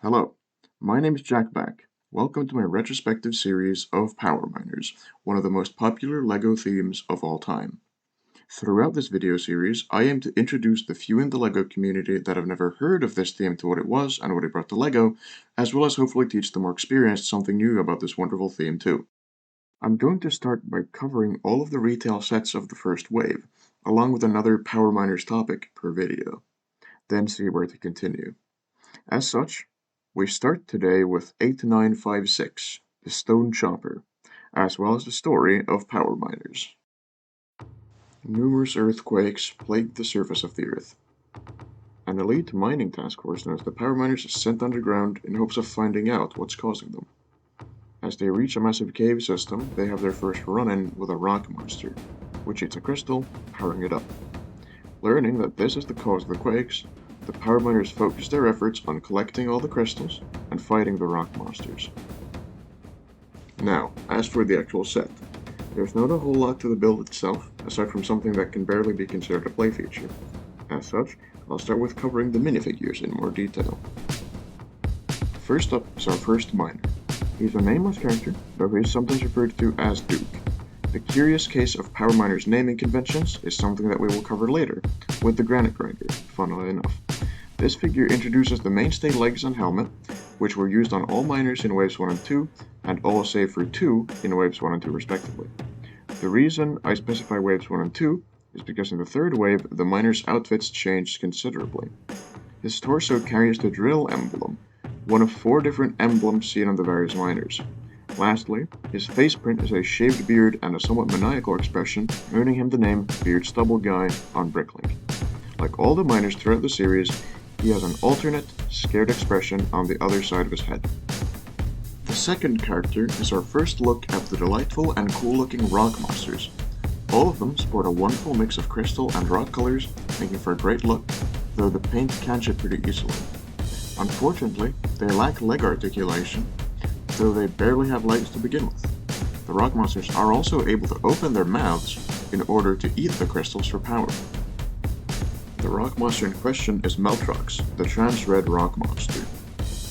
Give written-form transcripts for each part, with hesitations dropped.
Hello, my name is Jack Back. Welcome to my retrospective series of Power Miners, one of the most popular LEGO themes of all time. Throughout this video series, I aim to introduce the few in the LEGO community that have never heard of this theme to what it was and what it brought to LEGO, as well as hopefully teach the more experienced something new about this wonderful theme too. I'm going to start by covering all of the retail sets of the first wave, along with another Power Miners topic per video, then see where to continue. As such, we start today with 8956, the Stone Chopper, as well as the story of power miners. Numerous earthquakes plagued the surface of the Earth. An elite mining task force known as the Power Miners is sent underground in hopes of finding out what's causing them. As they reach a massive cave system, they have their first run-in with a rock monster, which eats a crystal, powering it up. Learning that this is the cause of the quakes, the Power Miners focus their efforts on collecting all the crystals and fighting the rock monsters. Now, as for the actual set, there's not a whole lot to the build itself, aside from something that can barely be considered a play feature. As such, I'll start with covering the minifigures in more detail. First up is our first miner. He's a nameless character, though he is sometimes referred to as Duke. The curious case of Power Miners naming conventions is something that we will cover later, with the Granite Grinder, funnily enough. This figure introduces the mainstay legs and helmet, which were used on all miners in Waves 1 and 2, and all save for 2 in Waves 1 and 2 respectively. The reason I specify Waves 1 and 2 is because in the third wave, the miners' outfits changed considerably. His torso carries the drill emblem, one of 4 different emblems seen on the various miners. Lastly, his face print is a shaved beard and a somewhat maniacal expression, earning him the name Beard Stubble Guy on Bricklink. Like all the miners throughout the series, he has an alternate, scared expression on the other side of his head. The second character is our first look at the delightful and cool-looking rock monsters. All of them sport a wonderful mix of crystal and rock colors, making for a great look, though the paint can chip pretty easily. Unfortunately, they lack leg articulation, though they barely have legs to begin with. The rock monsters are also able to open their mouths in order to eat the crystals for power. The rock monster in question is Meltrox, the trans-red rock monster.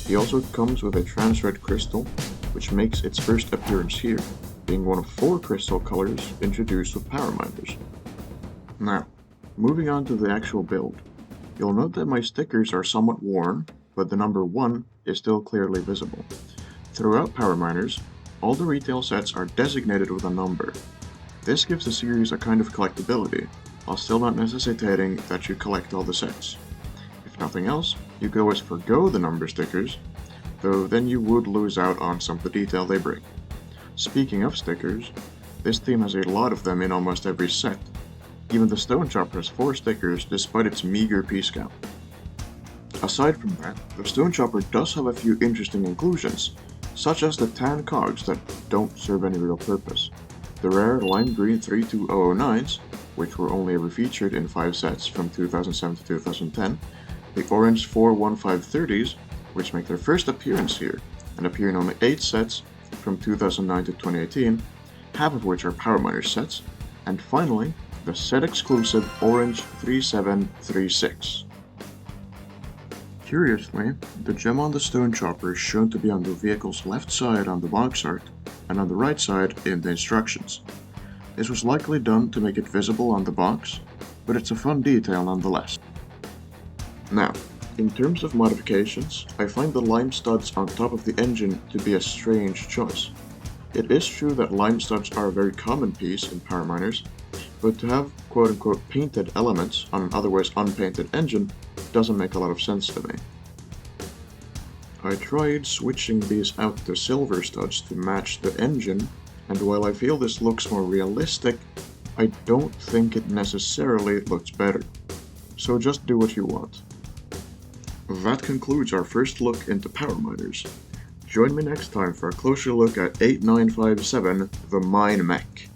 He also comes with a trans-red crystal, which makes its first appearance here, being one of 4 crystal colors introduced with Power Miners. Now, moving on to the actual build. You'll note that my stickers are somewhat worn, but the number 1 is still clearly visible. Throughout Power Miners, all the retail sets are designated with a number. This gives the series a kind of collectability, while still not necessitating that you collect all the sets. If nothing else, you could always forgo the number stickers, though then you would lose out on some of the detail they bring. Speaking of stickers, this theme has a lot of them in almost every set. Even the Stone Chopper has 4 stickers despite its meager piece count. Aside from that, the Stone Chopper does have a few interesting inclusions, such as the tan cogs that don't serve any real purpose, the rare lime green 32009s, which were only ever featured in 5 sets from 2007 to 2010, the orange 41530s, which make their first appearance here, and appear in only 8 sets from 2009 to 2018, half of which are Power Miners sets, and finally, the set-exclusive orange 3736. Curiously, the gem on the Stone Chopper is shown to be on the vehicle's left side on the box art, and on the right side in the instructions. This was likely done to make it visible on the box, but it's a fun detail nonetheless. Now, in terms of modifications, I find the lime studs on top of the engine to be a strange choice. It is true that lime studs are a very common piece in Power Miners, but to have quote-unquote painted elements on an otherwise unpainted engine doesn't make a lot of sense to me. I tried switching these out to silver studs to match the engine, and while I feel this looks more realistic, I don't think it necessarily looks better. So just do what you want. That concludes our first look into Power Miners. Join me next time for a closer look at 8957, the Mine Mech.